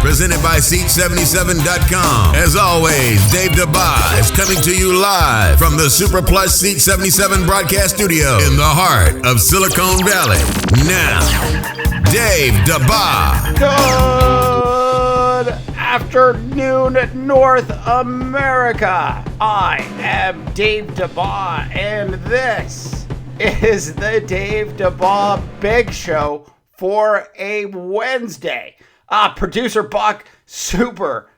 presented by Seat77.com. As always, Dave Dabbah is coming to you live from the Super Plus Seat 77 broadcast studio in the heart of Silicon Valley. Now, Dave Dabbah. Good afternoon, North America. I am Dave Dabbah, and this is the Dave Dabbah Big Show for a Wednesday. Producer Buck, super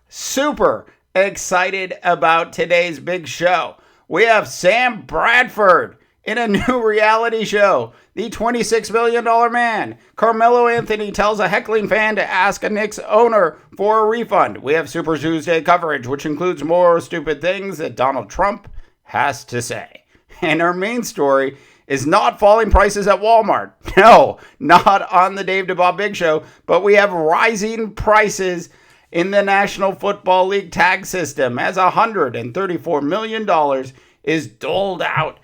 excited about today's big show. We have Sam Bradford in a new reality show, The $26 Million Man. Carmelo Anthony tells a heckling fan to ask a Knicks owner for a refund. We have Super Tuesday coverage, which includes more stupid things that Donald Trump has to say. And our main story is not falling prices at Walmart. No, not on the Dave Dabbah Big Show, but we have rising prices in the National Football League tag system as $134 million is doled out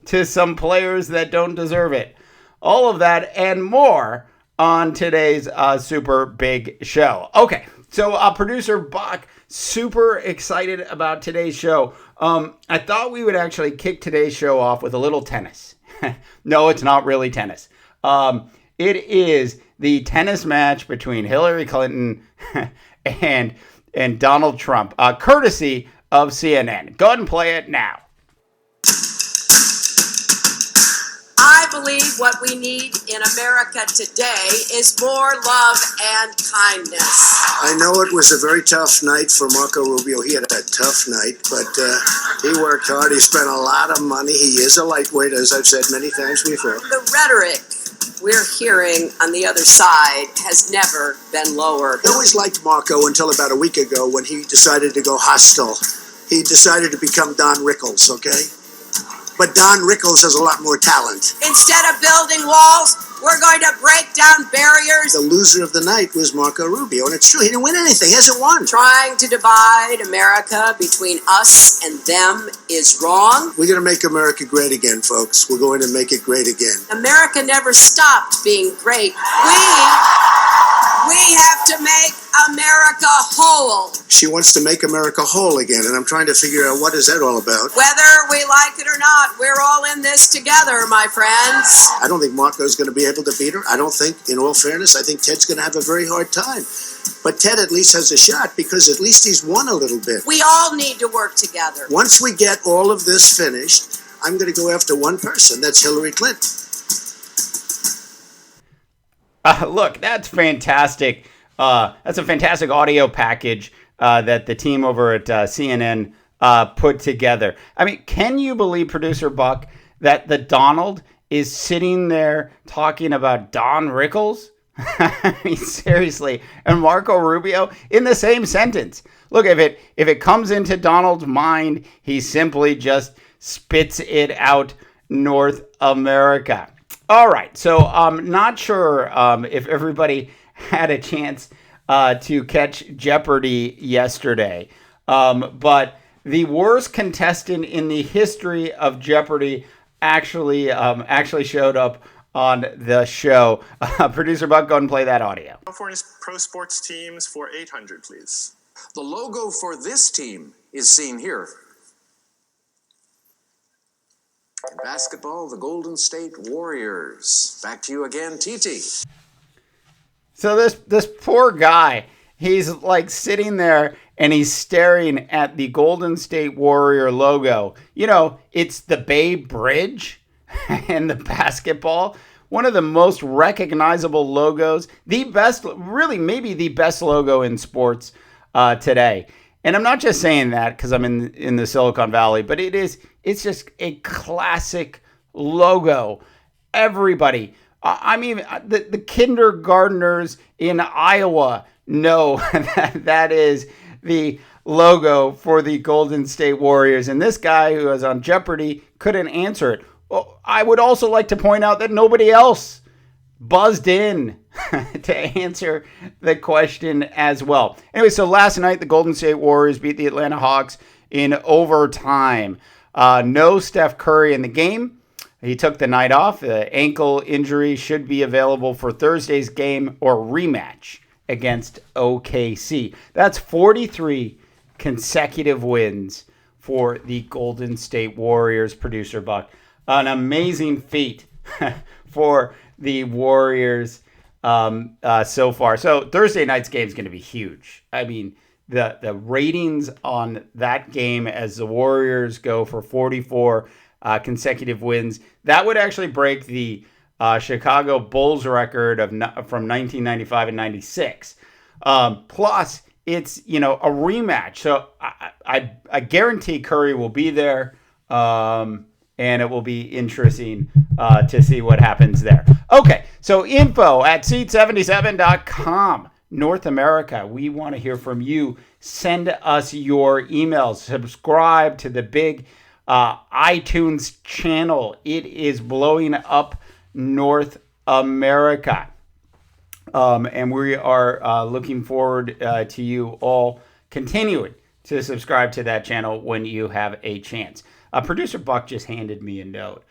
to some players that don't deserve it. All of that and more on today's super big show. Okay, so producer Buck, super excited about today's show. I thought we would actually kick today's show off with a little tennis. No, it's not really tennis. It is the tennis match between Hillary Clinton and Donald Trump, courtesy of CNN. Go ahead and play it now. I believe what we need in America today is more love and kindness. I know it was a very tough night for Marco Rubio. He had a tough night, but he worked hard. He spent a lot of money. He is a lightweight, as I've said many times before. The rhetoric we're hearing on the other side has never been lower. I always liked Marco until about a week ago when he decided to go hostile. He decided to become Don Rickles, okay? But Don Rickles has a lot more talent. Instead of building walls, we're going to break down barriers. The loser of the night was Marco Rubio, and it's true, he didn't win anything. He hasn't won. Trying to divide America between us and them is wrong. We're going to make America great again, folks. We're going to make it great again. America never stopped being great. We have to make America whole. She wants to make America whole again, and I'm trying to figure out what is that all about. Whether we like it or not, we're all in this together, my friends. I don't think Marco's going to be able to beat her. I don't think, in all fairness, I think Ted's going to have a very hard time. But Ted at least has a shot because at least he's won a little bit. We all need to work together. Once we get all of this finished, I'm going to go after one person. That's Hillary Clinton. Look, that's fantastic. That's a fantastic audio package that the team over at CNN put together. I mean, can you believe, producer Buck, that the Donald is sitting there talking about Don Rickles? I mean, seriously, and Marco Rubio in the same sentence. Look, if it comes into Donald's mind, he simply just spits it out. North America. All right, so I'm not sure if everybody had a chance to catch Jeopardy yesterday, but the worst contestant in the history of Jeopardy actually showed up on the show. Producer Buck, go ahead and play that audio. California's pro sports teams for 800, please. The logo for this team is seen here. In basketball, the Golden State Warriors. Back to you again, TT. So this poor guy, he's like sitting there and he's staring at the Golden State Warrior logo. You know, it's the Bay Bridge and the basketball. One of the most recognizable logos, the best, really maybe the best logo in sports today. And I'm not just saying that because I'm in the Silicon Valley, but it's just a classic logo. Everybody, I mean, the kindergartners in Iowa know that is the logo for the Golden State Warriors. And this guy who was on Jeopardy couldn't answer it. Well, I would also like to point out that nobody else buzzed in to answer the question as well. Anyway, so last night, the Golden State Warriors beat the Atlanta Hawks in overtime. No Steph Curry in the game. He took the night off. The ankle injury should be available for Thursday's game or rematch against OKC. That's 43 consecutive wins for the Golden State Warriors, producer Buck. An amazing feat for the Warriors so far. So Thursday night's game is going to be huge. I mean, the ratings on that game as the Warriors go for 44 consecutive wins, that would actually break the Chicago Bulls record from 1995 and 96. Plus, it's, a rematch. So I guarantee Curry will be there, and it will be interesting to see what happens there. Okay, so info at seat77.com. North America, we want to hear from you. Send us your emails. Subscribe to the big iTunes channel. It is blowing up North America. And we are looking forward to you all continuing to subscribe to that channel when you have a chance. Producer Buck just handed me a note.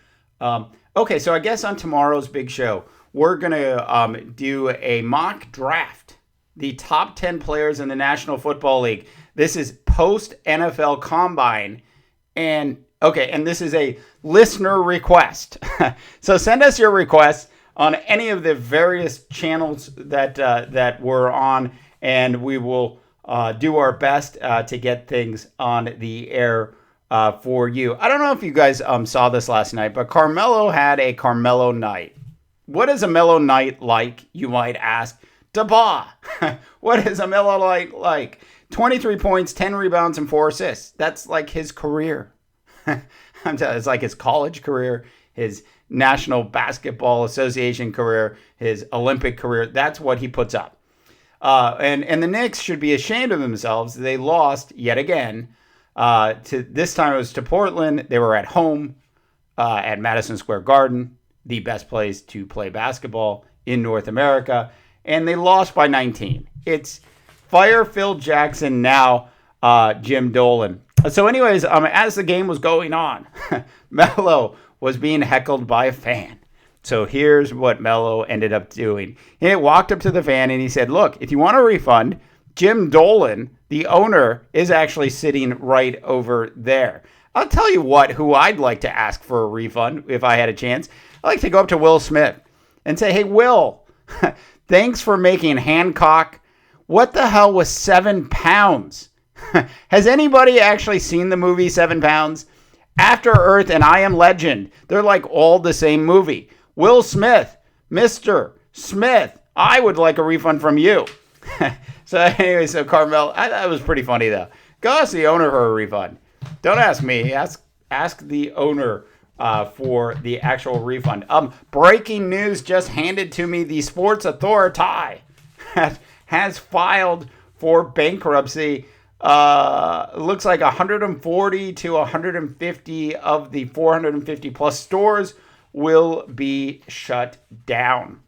Okay, so I guess on tomorrow's big show, we're going to do a mock draft. The top 10 players in the National Football League. This is post-NFL Combine. And this is a listener request. So send us your requests on any of the various channels that we're on, and we will do our best to get things on the air for you. I don't know if you guys saw this last night, but Carmelo had a Carmelo night. What is a Melo night like, you might ask? Dabbah. What is a Melo night like? 23 points, 10 rebounds, and 4 assists. That's like his career. It's like his college career, his National Basketball Association career, his Olympic career. That's what he puts up. And the Knicks should be ashamed of themselves. They lost yet again. This time it was to Portland. They were at home at Madison Square Garden, the best place to play basketball in North America. And they lost by 19. It's fire Phil Jackson, now Jim Dolan. So anyways, as the game was going on, Melo was being heckled by a fan. So here's what Melo ended up doing. He walked up to the fan and he said, look, if you want a refund, Jim Dolan, the owner, is actually sitting right over there. I'll tell you who I'd like to ask for a refund if I had a chance. I'd like to go up to Will Smith and say, hey, Will, thanks for making Hancock. What the hell was 7 pounds? Has anybody actually seen the movie 7 pounds? After Earth and I Am Legend, they're like all the same movie. Will Smith, Mr. Smith, I would like a refund from you. So anyway, so Carmel, that was pretty funny though. Go ask the owner for a refund. Don't ask me. Ask the owner for the actual refund. Breaking news just handed to me. The Sports Authority has filed for bankruptcy. Looks like 140 to 150 of the 450 plus stores will be shut down.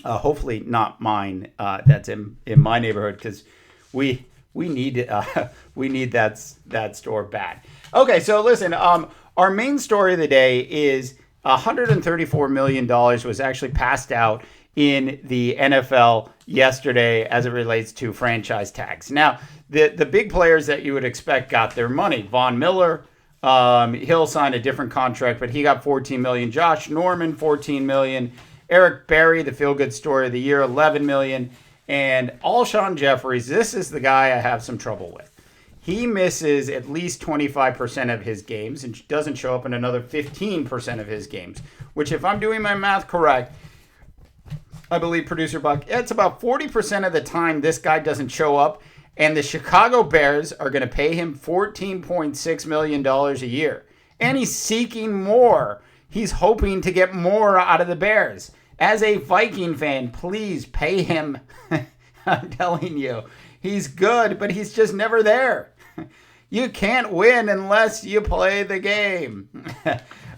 Hopefully not mine. That's in my neighborhood, because we need that store bad. Okay, so listen. Our main story of the day is $134 million was actually passed out in the NFL yesterday as it relates to franchise tags. Now, the big players that you would expect got their money. Von Miller, he'll sign a different contract, but he got $14 million. Josh Norman, $14 million. Eric Berry, the feel-good story of the year, $11 million. And Alshon Jeffries, this is the guy I have some trouble with. He misses at least 25% of his games and doesn't show up in another 15% of his games, which, if I'm doing my math correct, I believe, producer Buck, it's about 40% of the time this guy doesn't show up, and the Chicago Bears are going to pay him $14.6 million a year. And he's seeking more. He's hoping to get more out of the Bears. As a Viking fan, please pay him. I'm telling you, he's good, but he's just never there. You can't win unless you play the game.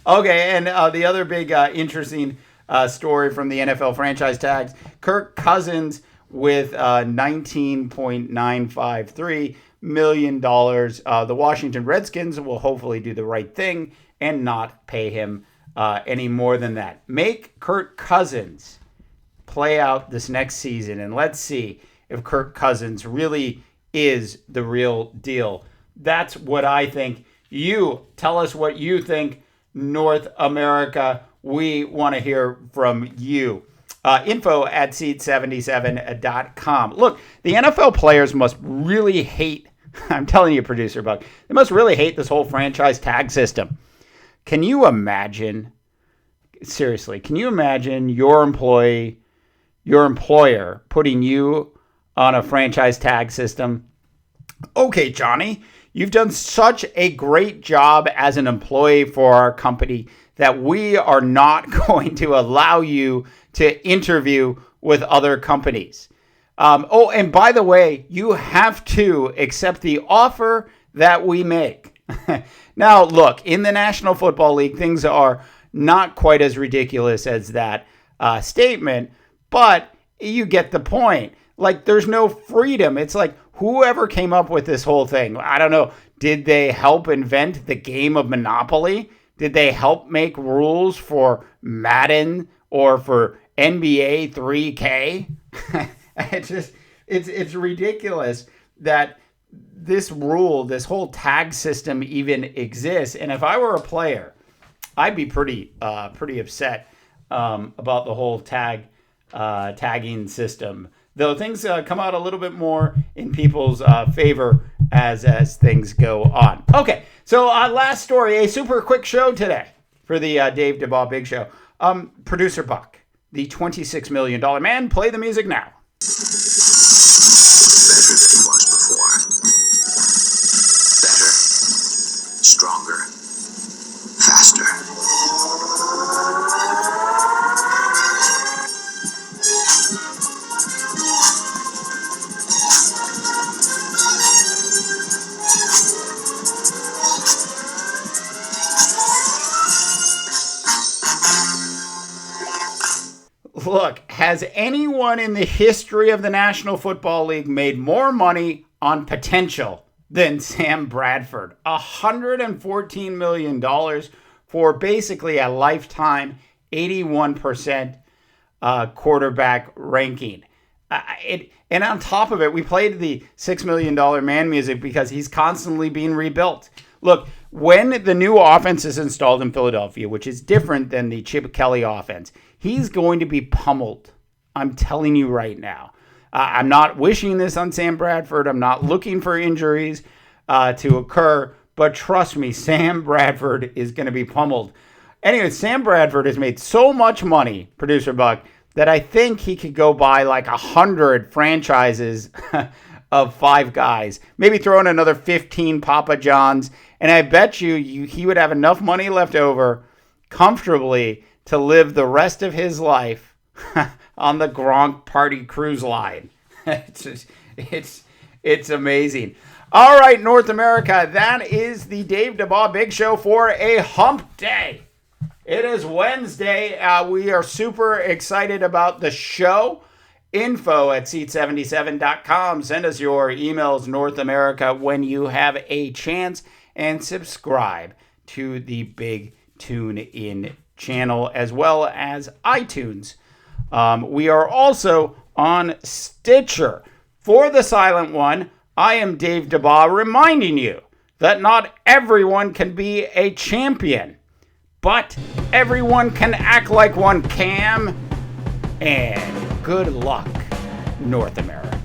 Okay, and the other big interesting story from the NFL franchise tags, Kirk Cousins with $19.953 million. The Washington Redskins will hopefully do the right thing and not pay him any more than that. Make Kirk Cousins play out this next season, and let's see if Kirk Cousins really is the real deal. That's what I think. You tell us what you think, North America. We want to hear from you. info@seat77.com. Look, the NFL players must really hate, I'm telling you, Producer Buck, they must really hate this whole franchise tag system. Can you imagine, seriously, can you imagine your employer putting you on a franchise tag system? Okay, Johnny, you've done such a great job as an employee for our company that we are not going to allow you to interview with other companies. And by the way, you have to accept the offer that we make. Now, look, in the National Football League, things are not quite as ridiculous as that statement, but you get the point. Like, there's no freedom. It's like whoever came up with this whole thing, I don't know, did they help invent the game of Monopoly? Did they help make rules for Madden or for NBA 3K? It's ridiculous that this rule, this whole tag system even exists. And if I were a player, I'd be pretty upset about the whole tagging system. Though things come out a little bit more in people's favor as things go on. Okay, so last story, a super quick show today for the Dave Dabbah Big Show. Producer Buck, the $26 million man, play the music now. Better than it was before. Better. Stronger. Faster. Look, has anyone in the history of the National Football League made more money on potential than Sam Bradford? $114 million for basically a lifetime 81% quarterback ranking. And on top of it, we played the $6 million man music because he's constantly being rebuilt. Look, when the new offense is installed in Philadelphia, which is different than the Chip Kelly offense, he's going to be pummeled. I'm telling you right now. I'm not wishing this on Sam Bradford. I'm not looking for injuries to occur. But trust me, Sam Bradford is going to be pummeled. Anyway, Sam Bradford has made so much money, Producer Buck, that I think he could go buy like 100 franchises of 5 guys. Maybe throw in another 15 Papa Johns. And I bet you he would have enough money left over comfortably to live the rest of his life on the Gronk Party cruise line. It's amazing. All right, North America, that is the Dave Dabbah Big Show for a hump day. It is Wednesday. We are super excited about the show. info@seat77.com. Send us your emails, North America, when you have a chance. And subscribe to the Big Tune In channel as well as iTunes. We are also on Stitcher. For the silent one, I am Dave Dabbah, reminding you that not everyone can be a champion, but everyone can act like one can. And good luck, North America.